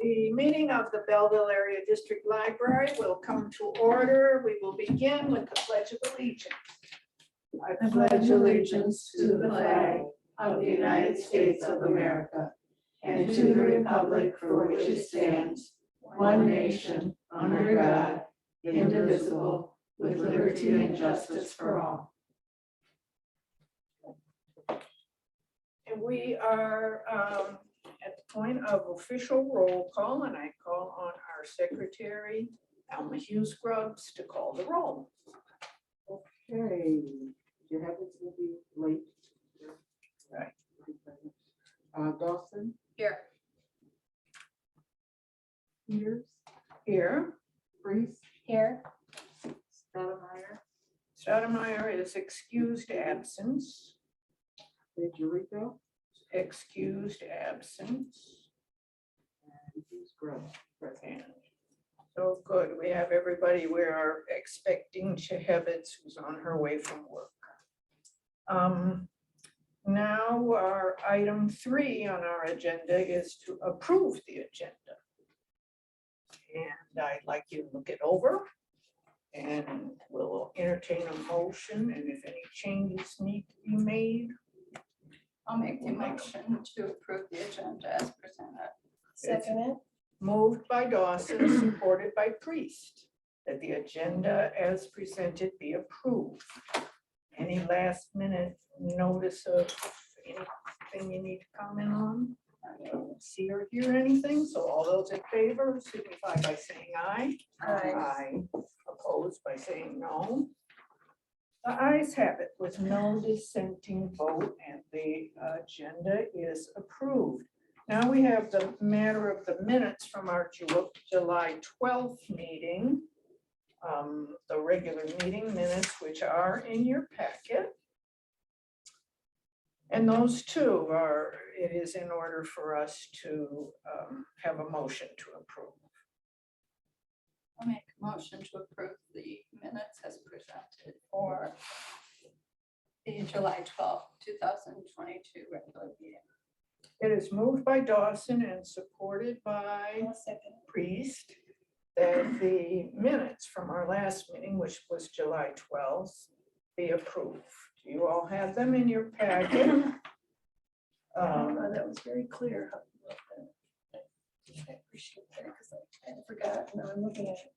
The meeting of the Belleville Area District Library will come to order. We will begin with the Pledge of Allegiance. I pledge allegiance to the flag of the United States of America and to the republic for which it stands, one nation, under God, indivisible, with liberty and justice for all. And we are at the point of official roll call, and I call on our secretary, Alma Hughes Grubbs, to call the roll. Okay, your habits will be late. Right. Dawson, Here. Peters, Here, Priest, Here. Stoudemire, Stoudemire is excused absence. Federico, Excused absence. and Hughes Grove, present. And so good, we have everybody. We are expecting Chehavitz, who's on her way from work. Now our item 3 on our agenda is to approve the agenda. And I'd like you to look it over and we'll entertain a motion, and if any changes need to be made. I'll make the motion to approve the agenda as presented. Second it. Moved by Dawson, supported by Priest, that the agenda as presented be approved. Any last minute notice of anything you need to comment on? I don't see or hear anything, so all those in favor signify by saying aye. Aye. Opposed by saying no. The ayes have it with no dissenting vote, and the agenda is approved. Now we have the matter of the minutes from our July 12th meeting, the regular meeting minutes, which are in your packet. And those two are, it is in order for us to have a motion to approve. I'll make a motion to approve the minutes as presented for the July 12th, 2022 regular meeting. It is moved by Dawson and supported by Priest that the minutes from our last meeting, which was July 12th, be approved. You all have them in your packet. That was very clear. I appreciate that because I forgot. Now I'm looking at it.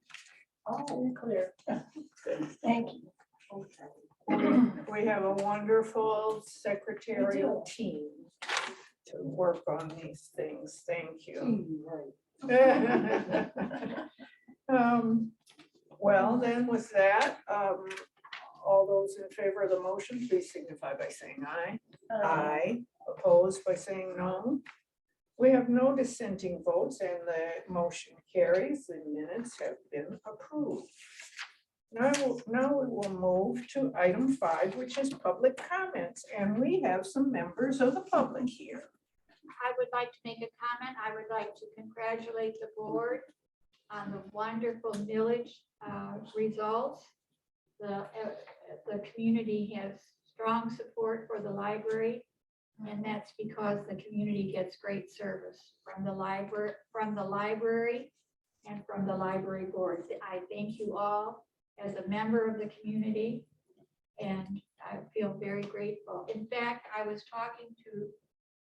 All very clear. Thank you. We have a wonderful secretarial team to work on these things. Thank you. Right. Well, then with that, all those in favor of the motion, please signify by saying aye. Aye. Opposed by saying no. We have no dissenting votes and the motion carries. The minutes have been approved. Now we will move to item 5, which is public comments, and we have some members of the public here. I would like to make a comment. I would like to congratulate the board on the wonderful millage results. The community has strong support for the library, and that's because the community gets great service from the library and from the library board. I thank you all as a member of the community, and I feel very grateful. In fact, I was talking to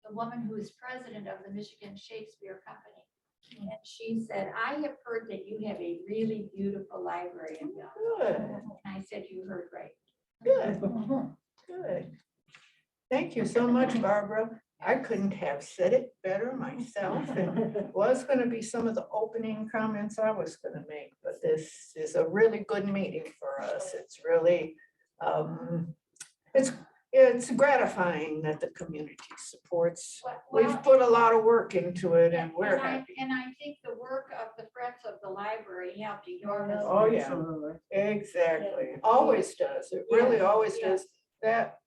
the woman who is president of the Michigan Shakespeare Company, and she said, I have heard that you have a really beautiful library in Belleville. Good, And I said, you heard right. good, good. Thank you so much, Barbara. I couldn't have said it better myself. It was going to be some of the opening comments I was going to make, but this is a really good meeting for us. It's really, it's gratifying that the community supports. We've put a lot of work into it and we're happy. And I think the work of the Friends of the Library helped enormously. Oh, yeah, exactly. Always does. It really always does. That.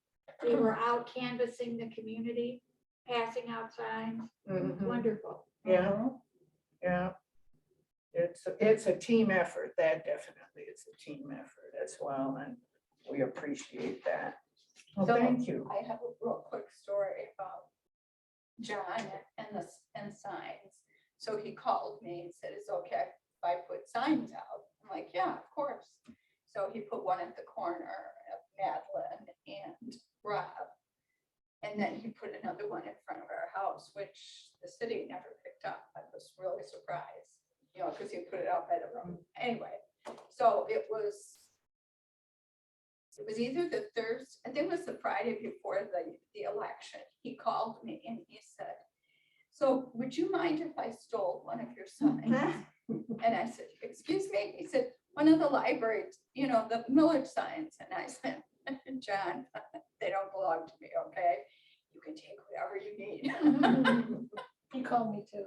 They were out canvassing the community, passing out signs. Mhm. Wonderful. Yeah, yeah. It's a team effort. That definitely is a team effort as well, and we appreciate that. Well, So, thank you. I have a real quick story about John and signs. So he called me and said, it's okay if I put signs out. I'm like, yeah, of course. So he put one at the corner of Madeline and Rob. And then he put another one in front of our house, which the city never picked up. I was really surprised, you know, because he put it out by the road. Anyway, so it was either the Thursday, I think it was the Friday before the election. He called me and he said, so would you mind if I stole one of your signs? And I said, excuse me? He said, one of the library, you know, the millage signs. And I said, John, they don't belong to me, okay? You can take whatever you need. He called me too.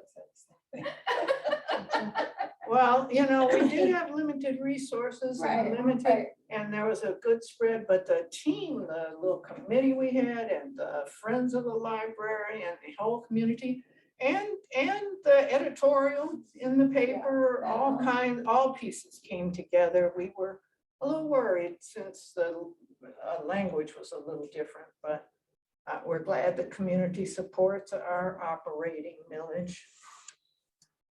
Well, you know, we did have limited resources and Right, limited, right. and there was a good spread, but the team, the little committee we had and the Friends of the Library and the whole community and the editorial in the paper, all pieces came together. We were a little worried since the language was a little different, but we're glad the community supports our operating millage.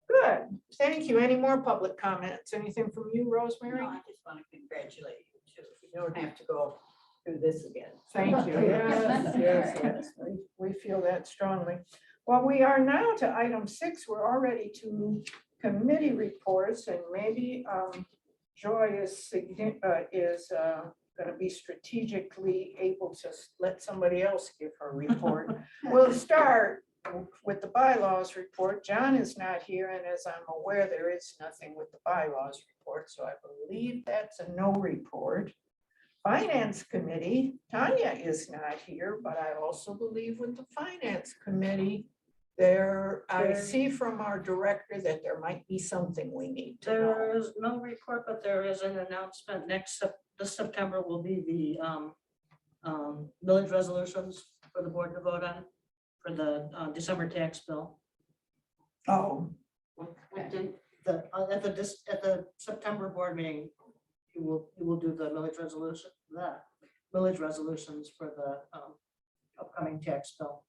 Good, thank you. Any more public comments? Anything from you, Rosemary? No, I just want to congratulate you too. You don't have to go through this again. Thank you. Yes, yes, yes. We feel that strongly. Well, we are now to item 6. We're already to committee reports, and maybe Joy is going to be strategically able to let somebody else give her report. We'll start with the bylaws report. John is not here, and as I'm aware, there is nothing with the bylaws report, so I believe that's a no report. Finance Committee, Tanya is not here, but I also believe with the Finance Committee, I see from our director that there might be something we need to know. There is no report, but there is an announcement this September will be the village resolutions for the board to vote on for the December tax bill. Oh, At the September board meeting, you will do the village resolutions for the upcoming tax bill.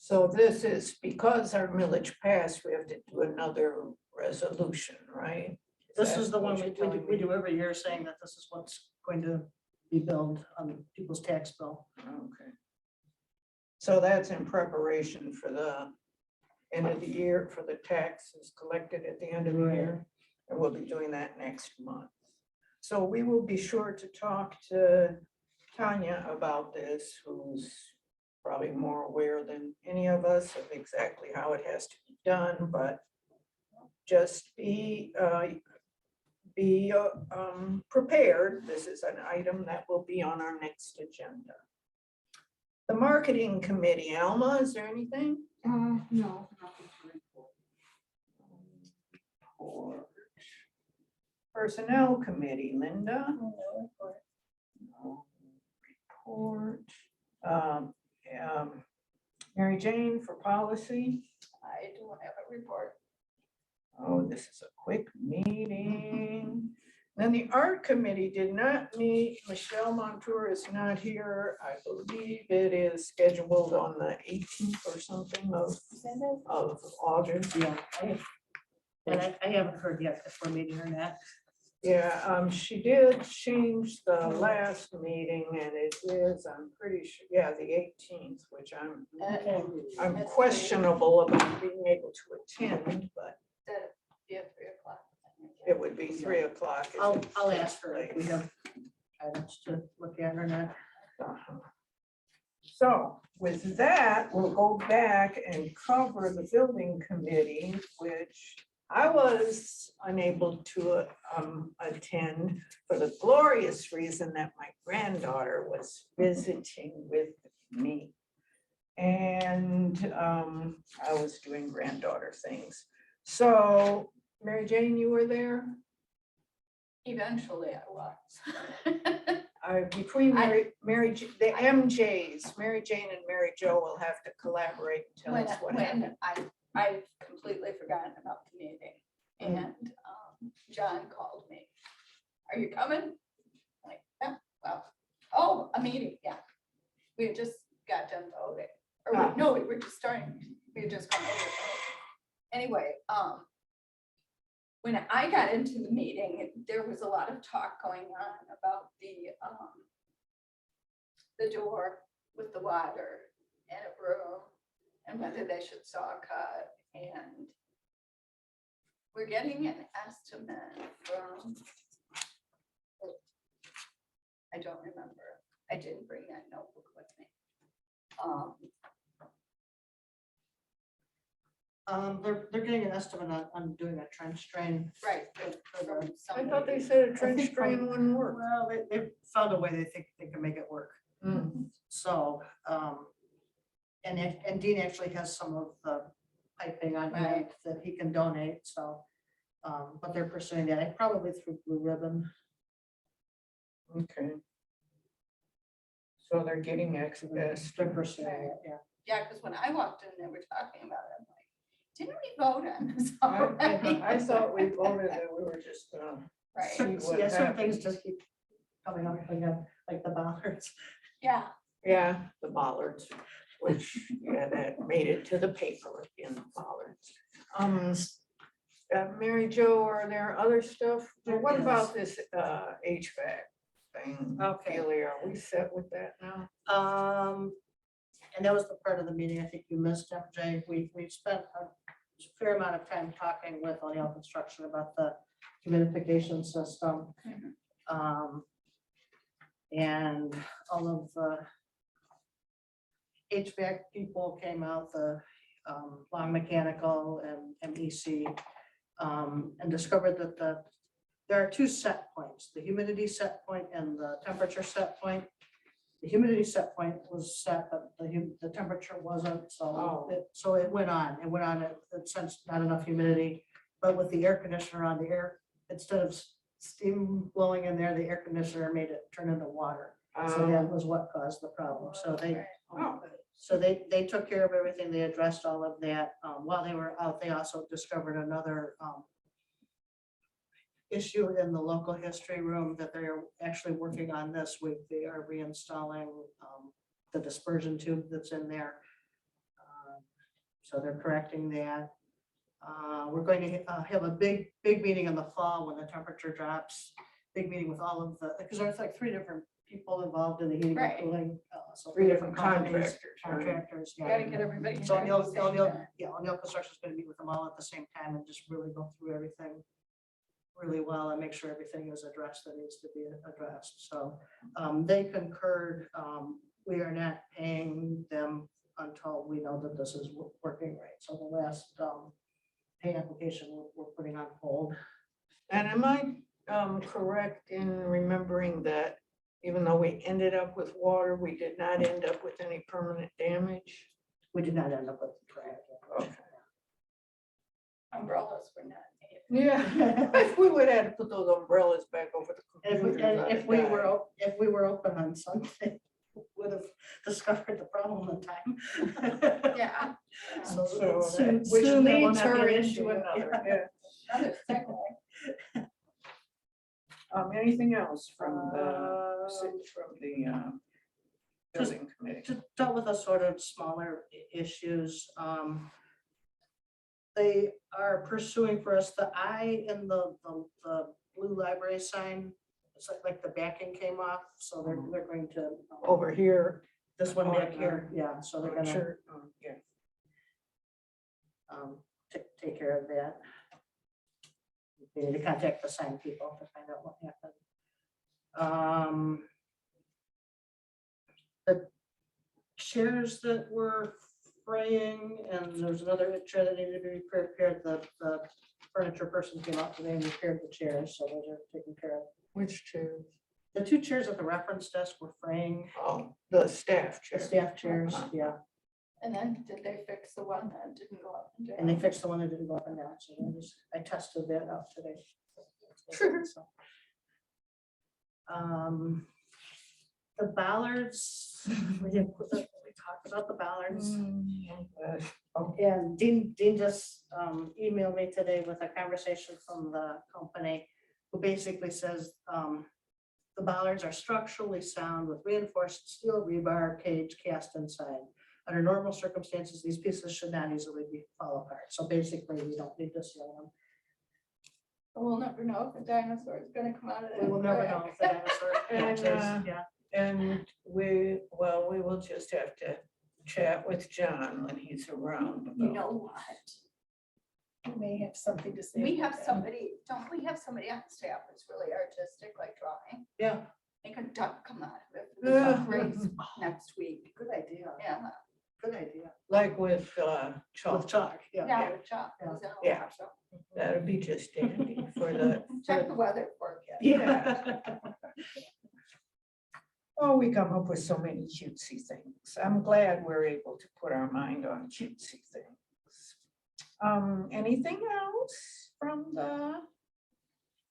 so this is because our millage passed, we have to do another resolution, right? This is the what one you're we telling me? do every year, saying that this is what's going to be billed on people's tax bill. Okay. So that's in preparation for the end of the year, for the taxes collected at the end of the year. And we'll be doing that next month. So we will be sure to talk to Tanya about this, who's probably more aware than any of us of exactly how it has to be done, but just be prepared. This is an item that will be on our next agenda. The Marketing Committee, Alma, is there anything? No, nothing to report. Report. Personnel Committee, Linda? No report. Mary Jane for policy? I don't have a report. Oh, this is a quick meeting. Then the Art Committee did not meet. Michelle Montour is not here. I believe it is scheduled on the 18th or something of August. Yeah. And I haven't heard yet if we're meeting or not. Yeah, she did change the last meeting and it is, I'm pretty sure, yeah, the 18th, which I'm questionable about being able to attend, but That'd be at 3 o'clock. it would be 3 o'clock. if I'll it's ask her if we have items to look at or not. Uh-huh. So with that, we'll go back and cover the building committee, which I was unable to attend for the glorious reason that my granddaughter was visiting with me. And I was doing granddaughter things. So Mary Jane, you were there? Eventually I was. Between the MJs, Mary Jane and Mary Jo will have to collaborate and tell us what happened. When I've completely forgotten about the meeting and John called me. Are you coming? Like, yeah, well, oh, a meeting, yeah. We had just got done voting. Or no, we were just starting, we had just gone over anyway, when I got into the meeting, there was a lot of talk going on about the door with the water and a broom and whether they should saw cut, and we're getting an estimate from, I don't remember, I didn't bring that notebook with me. They're getting an estimate on doing a trench drain. Right. for the- I thought they said a I trench think drain from- wouldn't work. Well, they found a way they think they can make it work. Mm. So, and Dean actually has some of the piping on hand Right. that he can donate, so. But they're pursuing that, probably through Blue Ribbon. Okay. So they're getting access. They're pursuing it, yeah. Yeah, because when I walked in, they were talking about it, I'm like, didn't we vote on this already? I thought we voted that we were just gonna. Right, see what Yeah, certain things happens. just keep coming up again, like the bollards. yeah, Yeah, the bollards, which, yeah, that made it to the paper in the bollards. Mary Jo, are there other stuff? There What is. about this HVAC thing? Okay. Celia, are we set with that now? And that was the part of the meeting I think you missed, MJ. We spent a fair amount of time talking with O'Neill Construction about the humidification system. And all of the HVAC people came out, the Long Mechanical and MEC, and discovered that there are two set points, the humidity set point and the temperature set point. The humidity set point was set, but the temperature wasn't, Oh. so it went on, it sensed not enough humidity. But with the air conditioner on, the air, instead of steam blowing in there, the air conditioner made it turn into water. So that was what caused the problem. So they took care of everything. They addressed all of that. While they were out, they also discovered another issue in the local history room that they're actually working on this week. They are reinstalling the dispersion tube that's in there. So they're correcting that. We're going to have a big meeting in the fall when the temperature drops. Big meeting with all of the, because there's like 3 different people involved in the heating and Right. cooling. So 3 different companies, contractors. Contractors, yeah. gotta get everybody. So here at the same time. O'Neill Construction is going to meet with them all at the same time and just really go through everything really well and make sure everything is addressed that needs to be addressed. So they concurred. We are not paying them until we know that this is working right. So the last pay application we're putting on hold. And am I correct in remembering that even though we ended up with water, we did not end up with any permanent damage? We did not end up with the track. Okay. Umbrellas were not needed. Yeah, if we would have to put those umbrellas back over the And computers. if we were open on Sunday, would have discovered the problem in time. Yeah. So So, which which that will leads not be her an into issue. another, yeah. Another segue. Anything else from the building committee? Just dealt with a sort of smaller issues. They are pursuing for us the I in the blue library sign. It's like the backing came off, so they're going to. Over here. This one back here, yeah, so they're gonna Sure, yeah. take care of that. They need to contact the sign people to find out what happened. The chairs that were fraying, and there's another chair that needed to be repaired. The furniture person came out today and repaired the chairs, so those are taken care of. Which chairs? The 2 chairs at the reference desk were fraying, Oh, the staff the chair. staff chairs, yeah, And then did they fix the one that didn't go up and down? and they fixed the one that didn't go up and down, so I tested that out today. So, the bollards, we talked about the bollards. And Dean just emailed me today with a conversation from the company who basically says the bollards are structurally sound with reinforced steel rebar cage cast inside. under normal circumstances, these pieces should not easily fall apart. So basically, we don't need to seal them. We'll never know if a dinosaur is gonna come out of We that. will never know if the dinosaur And, hatches, yeah. And we will just have to chat with John when he's around. You know what? We may have something to say. We about have that. somebody, don't we have somebody on staff that's really artistic, like drawing? Yeah. Make a duck come out of it for Yeah. the race next week. Good idea, Yeah, good idea. Like with With Chalk, chalk, yeah. yeah, with chalk. Yeah. that'd be just dandy for the, Check the weather forecast. yeah. Oh, we come up with so many cutesy things. I'm glad we're able to put our mind on cutesy things. Anything else from the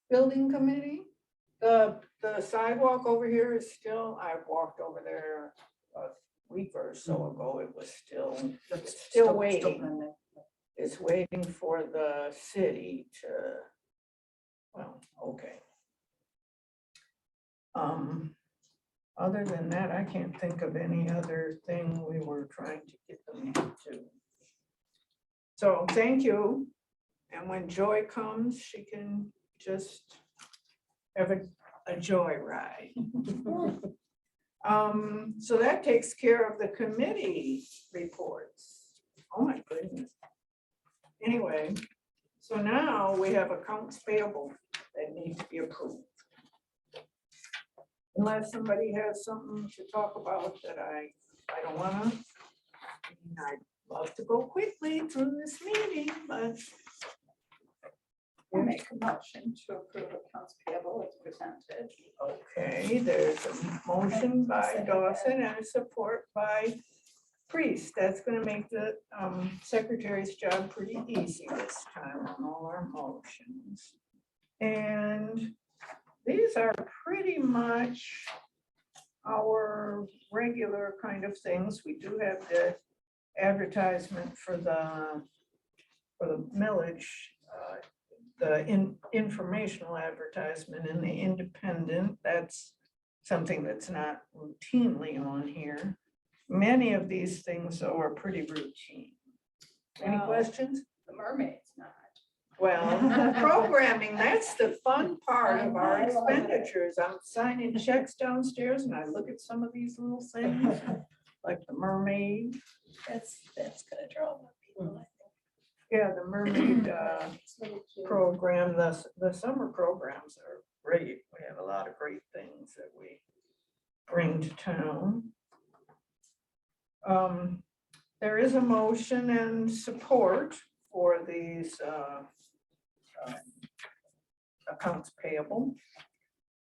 building committee? The sidewalk over here is still, I walked over there a week or so ago. It was still, That's still waiting. pending. It's waiting for the city to, well, okay. Other than that, I can't think of any other thing we were trying to get them to do. So thank you. And when Joy comes, she can just have a joy ride. So that takes care of the committee reports. Oh my goodness. Anyway, so now we have accounts payable that need to be approved. Unless somebody has something to talk about that I don't wanna. I'd love to go quickly through this meeting, but I'll make a motion to approve accounts payable as presented. okay, there's a motion by Dawson and a support by Priest. That's gonna make the secretary's job pretty easy this time on all our motions. And these are pretty much our regular kind of things. We do have the advertisement for the millage, the informational advertisement in the Independent. That's something that's not routinely on here. Many of these things though are pretty routine. Any Well, questions? The mermaid's not. Well, programming, that's the fun part of our I love it. expenditures. I'm signing checks downstairs and I look at some of these little things, like the mermaid. That's gonna draw more people, I Yeah, the mermaid think. It's really cute. program, the summer programs are great. We have a lot of great things that we bring to town. There is a motion and support for these accounts payable.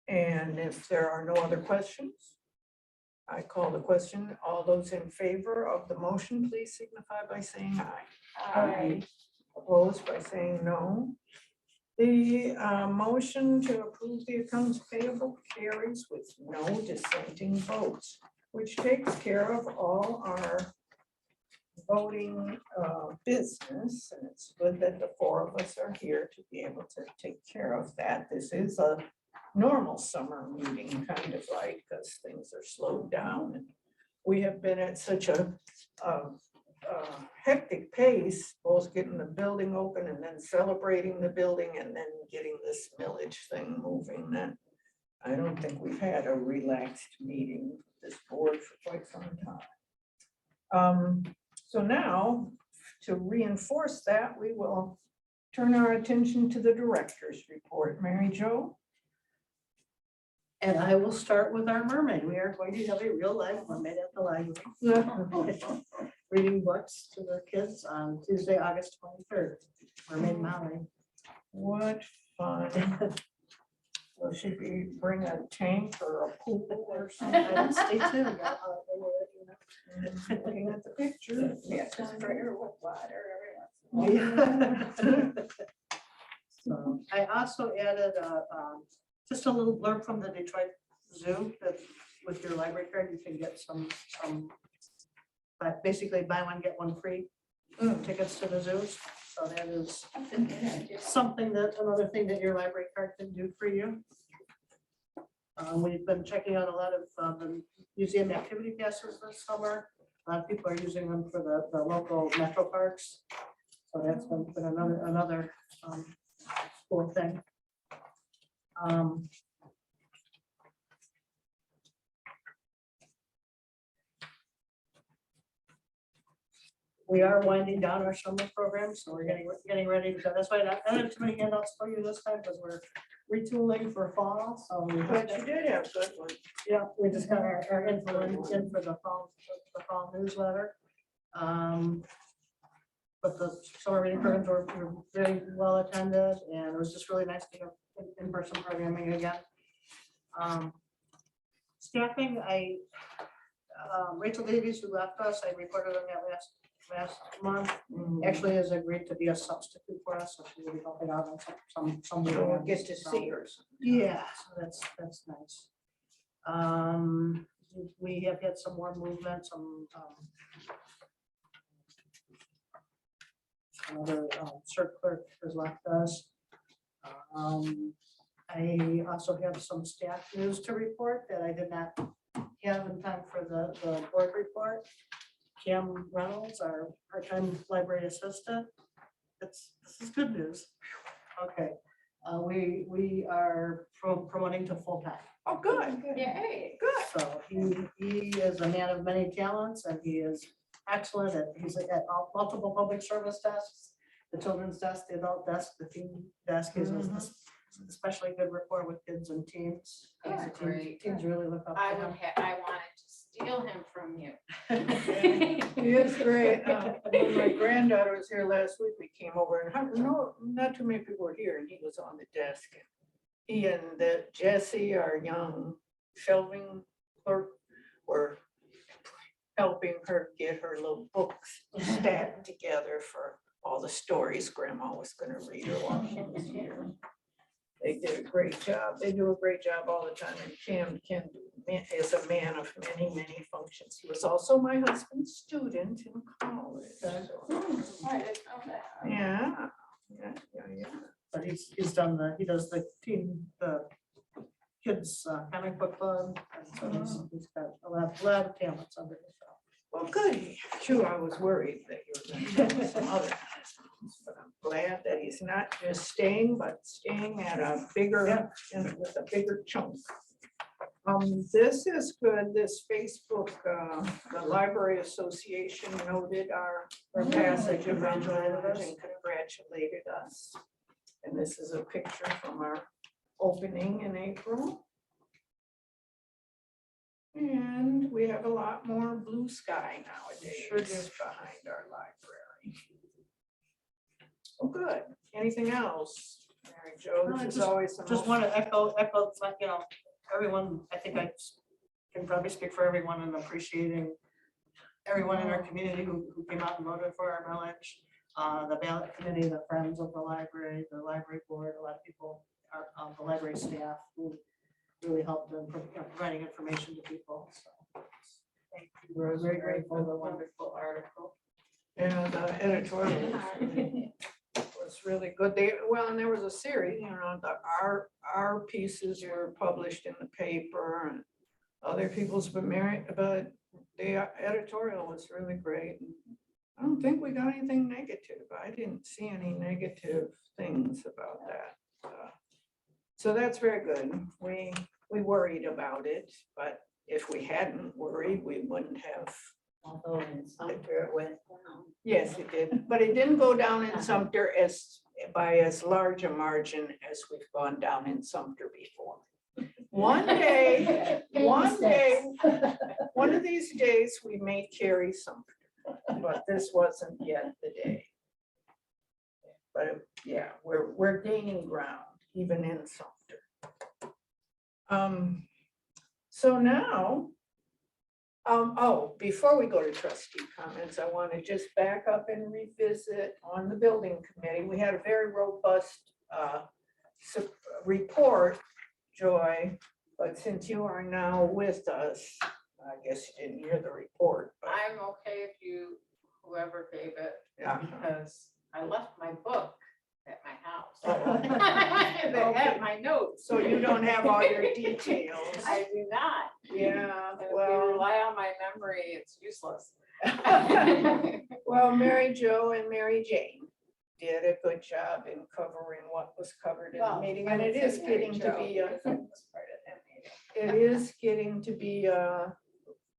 And if there are no other questions, I call the question. All those in favor of the motion, please signify by saying aye. Aye. Opposed by saying no. The motion to approve the accounts payable carries with no dissenting votes, which takes care of all our voting business. And it's good that the four of us are here to be able to take care of that. This is a normal summer meeting, kind of like, because things are slowed down. And we have been at such a hectic pace, both getting the building open and then celebrating the building and then getting this millage thing moving, that I don't think we've had a relaxed meeting with this board for quite some time. So now, to reinforce that, we will turn our attention to the director's report. Mary Jo? And I will start with our mermaid. We are going to have a real live mermaid at the library. Reading books to the kids on Tuesday, August 23rd. Mermaid Molly. What fun. Will she bring a tank or a pool or something? Stay tuned. Looking at the picture. Yeah, just spray her with water every once in a while. So I also added just a little blurb from the Detroit Zoo that with your library card, you can get some, but basically buy one, get one free tickets to the zoos. So that is That's a good idea. something that, another thing that your library card can do for you. We've been checking out a lot of the museum activity passes this summer. A lot of people are using them for the local metro parks. So that's been another cool thing. We are winding down our summer program, so we're getting ready. So that's why I don't have too many handouts for you this time, because we're retooling for fall. So we But you did have good ones. yeah, we just got our info in for the fall newsletter. But the summer reading programs were very well attended, and it was just really nice to have in-person programming again. Staffing, Rachel Davies, who left us, I reported on that last month, actually has agreed to be a substitute for us, so she will be helping out on some. So we'll get to see her. Yeah, so that's nice. We have had some more movement, some another cert clerk has left us. I also have some staff news to report that I did not have in time for the board report. Cam Reynolds, our part-time library assistant. This is good news. Okay, we are promoting to full-time. Oh, good. Yay. Good. So he is a man of many talents, and he is excellent he's at multiple public service desks, the children's desk, the adult desk, the teen desk. He's especially good rapport with kids and teens. That's great. Teens really look up I to him. I wanted to steal him from you. He is great. When my granddaughter was here last week, we came over and no, not too many people were here, and he was on the desk. He and Jesse, our young shelving clerk, were helping her get her little books stacked together for all the stories Grandma was gonna read her while she was here. They did a great job. They do a great job all the time. And Cam is a man of many, many functions. He was also my husband's student in college. So, I didn't know that. yeah. But he does the kids comic book club, and so he's got a lot of talents under his belt. Well, good. Sure, I was worried that you were going to do some other things, but I'm glad that he's not just staying, but staying at a bigger, with a bigger chunk. This is good. This Facebook, the Library Association noted our passage of enrollment and congratulated us. And this is a picture from our opening in April. And we have a lot more blue sky nowadays behind our library. Oh, good. Anything else? Mary Jo, No, I this is always the Just most. want to echo, everyone, I think I can probably speak for everyone in appreciating everyone in our community who came out and voted for our millage. The ballot committee, the friends of the library board, a lot of people, the library staff who really helped in providing information to people. So thank you. We're very grateful for the wonderful article. Yeah, the editorial was really good. And there was a series, our pieces were published in the paper and other people's, but the editorial was really great. I don't think we got anything negative. I didn't see any negative things about that. So that's very good. We worried about it, but if we hadn't worried, we wouldn't have. Although in Sumter it went down. Yes, it did, but it didn't go down in Sumter by as large a margin as we've gone down in Sumter before. One of these days, we may carry Sumter, but this wasn't yet the day. But yeah, we're gaining ground even in Sumter. So now, before we go to trustee comments, I want to just back up and revisit on the building committee. We had a very robust report, Joy, but since you are now with us, I guess you didn't hear the report. But I'm okay if whoever gave it, yeah. because I left my book at my house. Oh. They have my notes. So you don't have all your details. I do not. Yeah, And if you well, rely on my memory, it's useless. Well, Mary Jo and Mary Jane did a good job in covering what was covered in the Well, meeting, I and would it say is Mary getting to Jo, be, because I was part of that meeting. it is getting to be a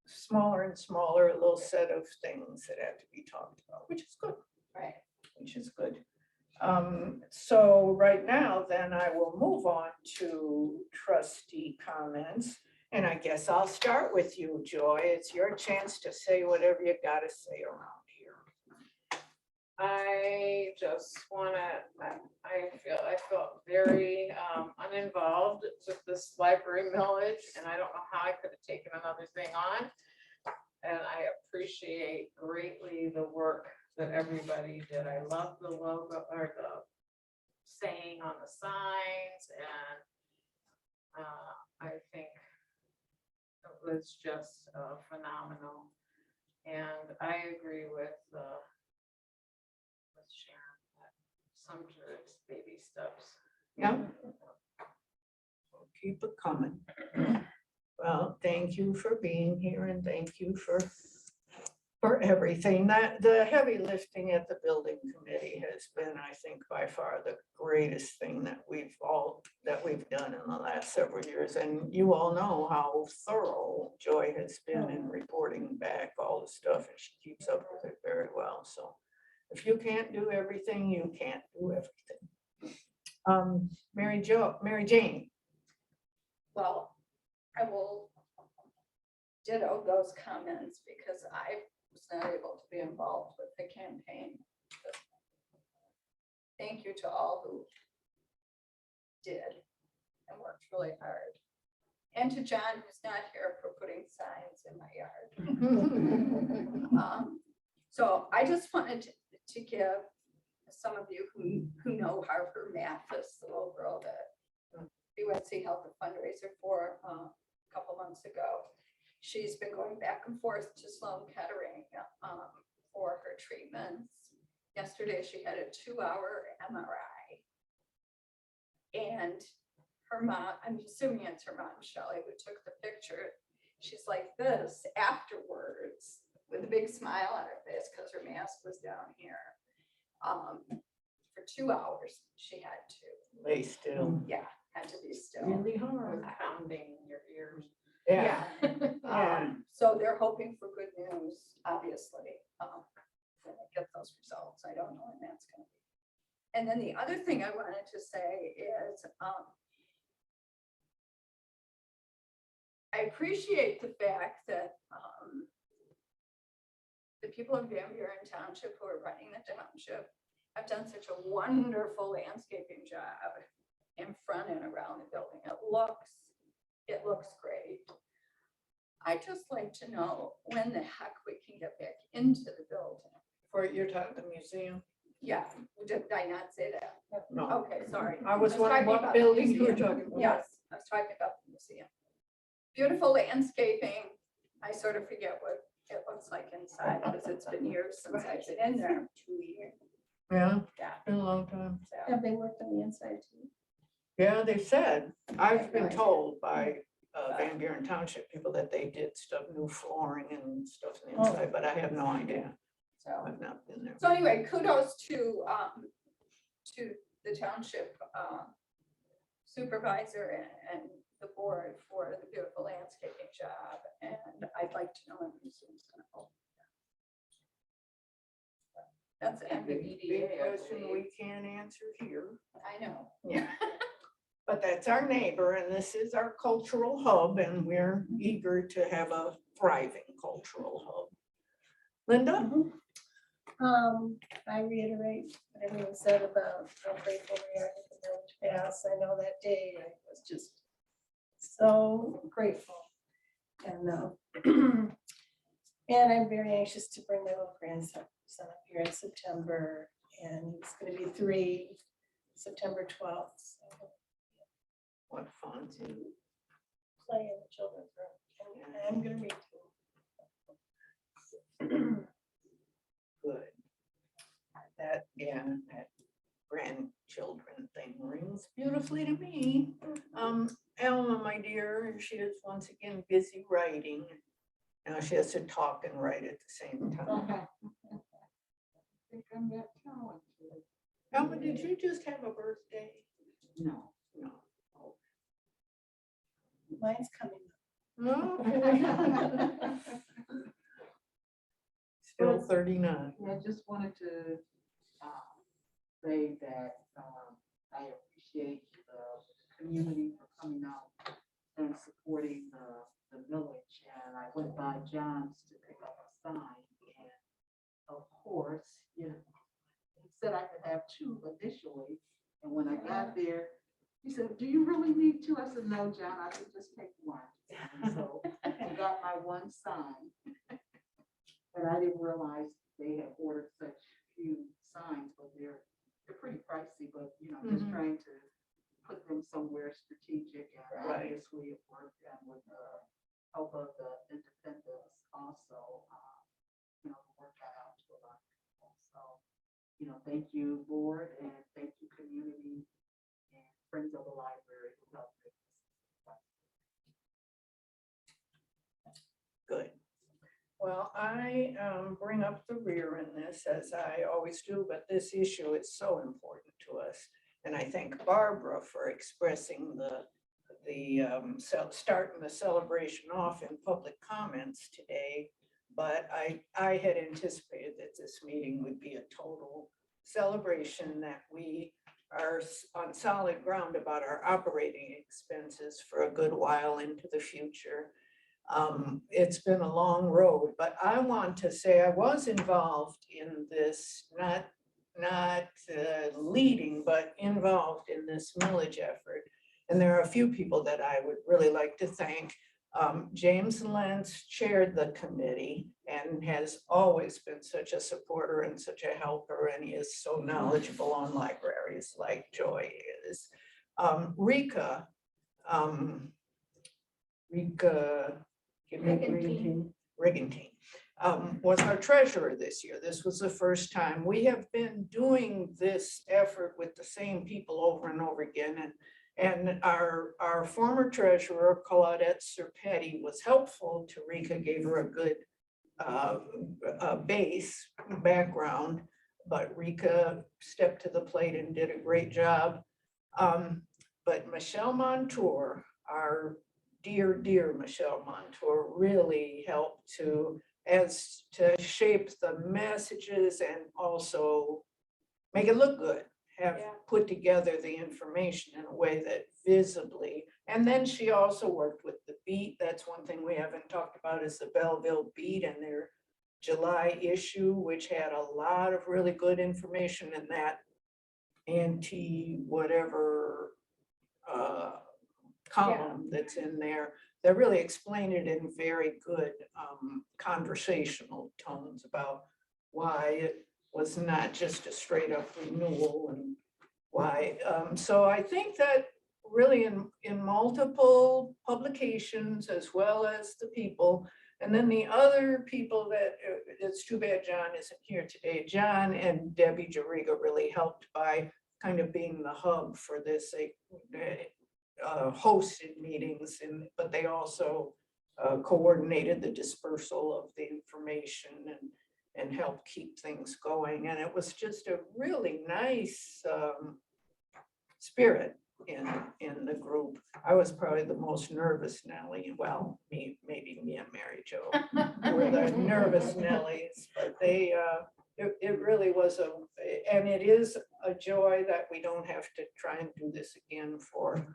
smaller and smaller little set of things that have to be talked about, which is good. Right. Which is good. So right now, then I will move on to trustee comments. And I guess I'll start with you, Joy. It's your chance to say whatever you gotta say around here. I just wanna, I felt very uninvolved with this library millage, and I don't know how I could have taken another thing on. And I appreciate greatly the work that everybody did. I love the logo or the saying on the signs, and I think it was just phenomenal. And I agree with Sharon, that sometimes baby steps. Yeah. Keep it coming. Well, thank you for being here and thank you for everything. That the heavy lifting at the building committee has been, I think, by far the greatest thing that we've done in the last several years. And you all know how thorough Joy has been in reporting back all the stuff, and she keeps up with it very well. So if you can't do everything, you can't do everything. Mary Jane. Well, I will ditto those comments because I was not able to be involved with the campaign. Thank you to all who did and worked really hard. And to John, who's not here, for putting signs in my yard. So I just wanted to give some of you who know Harper Mathis, the little girl that UNC held a fundraiser for a couple months ago. She's been going back and forth to Sloan Kettering for her treatments. Yesterday, she had a 2-hour MRI. And her mom, I'm assuming it's her mom, Shelley, who took the picture. She's like this afterwards with a big smile on her face because her mask was down here. For 2 hours, she had to. Lay still. Yeah, had to be still. Really With hard. pounding in your ears. Yeah. So they're hoping for good news, obviously, when they get those results. I don't know when that's gonna be. And then the other thing I wanted to say is, I appreciate the fact that the people of Van Buren Township who are running the township have done such a wonderful landscaping job in front and around the building. It looks great. I just like to know when the heck we can get back into the building. For you're talking the museum? Yeah, did I not say that? No. Okay, sorry. I was wondering talking what about the building you were museum. talking about. Yes, I was talking about the museum. Beautiful landscaping. I sort of forget what it looks like inside because it's been years since I've been in there. 2 years. Yeah, Yeah. been a long time. So, Have they worked on the inside too? Yeah, they said, I've been no idea. told by Van Buren Township people that they did stuff, new flooring and stuff on the inside, but I have no idea. so. I've not been there. So anyway, kudos to the township supervisor and the board for the beautiful landscaping job. And I'd like to know when the museum's gonna open. That's it. And the Big EDA, I question believe. we can't answer here. I know. Yeah. But that's our neighbor and this is our cultural hub and we're eager to have a thriving cultural hub. Linda? I reiterate what everyone said about how grateful we are that the village passed. I know that day I was just so grateful. And and I'm very anxious to bring my little grandson up here in September, and he's going to be 3, September 12th. So What fun. to play in the children's room, and I'm going to read to him. Good. That grandchildren thing rings beautifully to me. Alma, my dear, she is once again busy writing. Now she has to talk and write at the same time. Think I'm that talented. Alma, did you just have a birthday? No, No. mine's coming. No. Still 39. I just wanted to say that I appreciate the community for coming out and supporting the village. And I went by John's to pick up a sign, and of course, you know, he said I could have two initially. And when I got there, he said, "Do you really need two?" I said, "No, John, I could just take one." And so I got my one sign. But I didn't realize they had ordered such few signs, but they're pretty pricey, but you know, just trying to put them somewhere strategic, and Right. obviously it worked, and with the help of the independents also, you know, worked that out to a lot of people. So, you know, thank you, board, and thank you, community and friends of the library who helped make this. Good. Well, I bring up the rear in this, as I always do, but this issue is so important to us. And I thank Barbara for expressing starting the celebration off in public comments today. But I had anticipated that this meeting would be a total celebration, that we are on solid ground about our operating expenses for a good while into the future. It's been a long road, but I want to say I was involved in this, not leading, but involved in this millage effort. And there are a few people that I would really like to thank. James Lentz chaired the committee and has always been such a supporter and such a helper, and he is so knowledgeable on libraries like Joy is. Rika Riggentine was our treasurer this year. This was the first time. We have been doing this effort with the same people over and over again. And our former treasurer, Claudette Serpetti, was helpful to Rika, gave her a good base background, but Rika stepped to the plate and did a great job. But Michelle Montour, our dear Michelle Montour, really helped to shape the messages and also make it look good, have put together the information in a way that visibly, and then she also worked with the Beat. That's one thing we haven't talked about, is the Belleville Beat and their July issue, which had a lot of really good information in that anti-whatever column that's in there, that really explained it in very good conversational tones about why it was not just a straight up renewal and why. So I think that really in multiple publications, as well as the people, and then the other people that, it's too bad John isn't here today. John and Debbie Jariga really helped by kind of being the hub for this. They hosted meetings, but they also coordinated the dispersal of the information and helped keep things going. And it was just a really nice spirit in the group. I was probably the most nervous Nellie. Well, maybe me and Mary Jo were the nervous Nellies, but it really was and it is a joy that we don't have to try and do this again for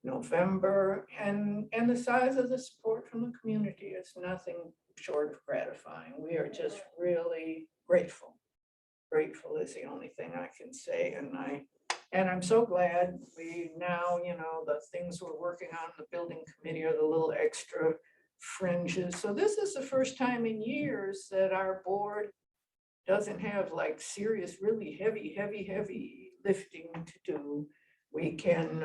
November, and the size of the support from the community is nothing short of gratifying. We are just really grateful. Grateful is the only thing I can say, and I'm so glad we now, the things we're working on in the building committee are the little extra fringes. So this is the first time in years that our board doesn't have like serious, really heavy lifting to do. We can,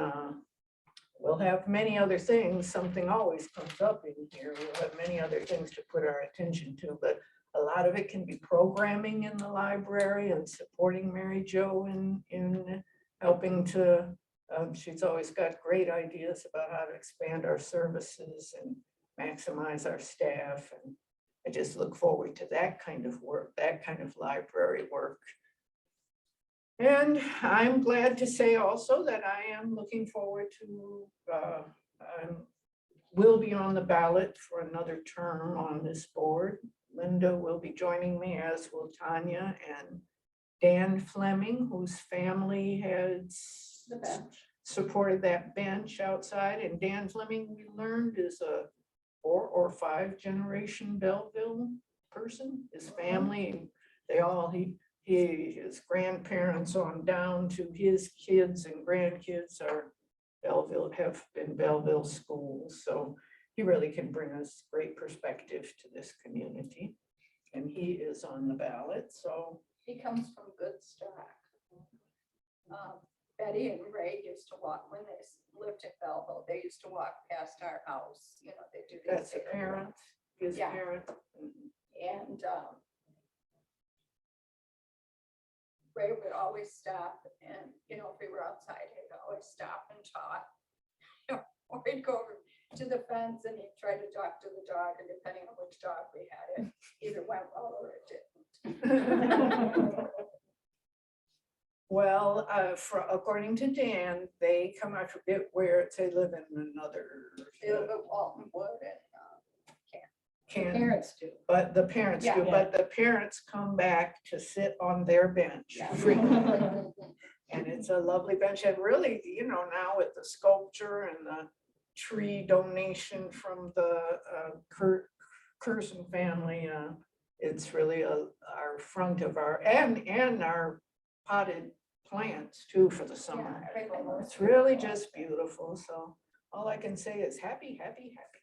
we'll have many other things. Something always comes up in here. We'll have many other things to put our attention to, but a lot of it can be programming in the library and supporting Mary Jo in helping to, she's always got great ideas about how to expand our services. And maximize our staff. And I just look forward to that kind of work, that kind of library work. And I'm glad to say also that I am looking forward to, will be on the ballot for another term on this board. Linda will be joining me, as will Tanya, and Dan Fleming, whose family has The bench. supported that bench outside. And Dan Fleming, we learned, is a 4 or 5 generation Belleville person. His family, they all, his grandparents on down to his kids and grandkids are Belleville, have been Belleville schools. So he really can bring us great perspective to this community. And he is on the ballot, so. He comes from good stock. Betty and Ray used to walk, when they lived in Belleville, they used to walk past our house, you know, they do. That's the parent, his Yeah. parent. Mhm. And Ray would always stop and, you know, if we were outside, he'd always stop and talk. Or he'd go over to the fence and he'd try to talk to the dog, and depending on which dog we had, it either went well or it didn't. Well, according to Dan, they come, I forget where it's, they live in another. They live at Walton Wood and Can, Parents do. but the parents do, Yeah. but the parents come back to sit on their bench Yeah. frequently. And it's a lovely bench, and really, you know, now with the sculpture and the tree donation from the Curzon family, it's really our front of our, and our potted plants too for the summer. Yeah, everything was It's really just beautiful, so all I can say is happy, happy, happy.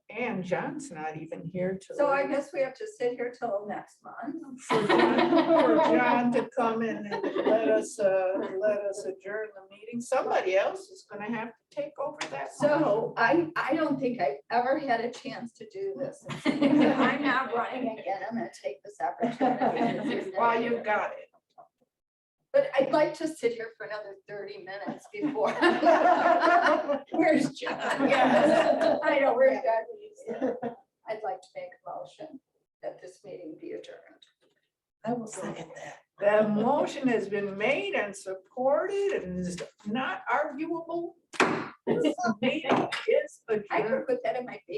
And John's not even here to. So I guess we have to sit here till next month. For John to come in and let us adjourn the meeting. Somebody else is gonna have to take over that. So I don't think I've ever had a chance to do this. I'm not running again. I'm gonna take this opportunity. While you've got it. But I'd like to sit here for another 30 minutes before. Where's John? Yes, I know, where's John? I'd like to make a motion that this meeting be adjourned. I will second that. The motion has been made and supported and is not arguable. This meeting is I adjourned. could put that in my baby.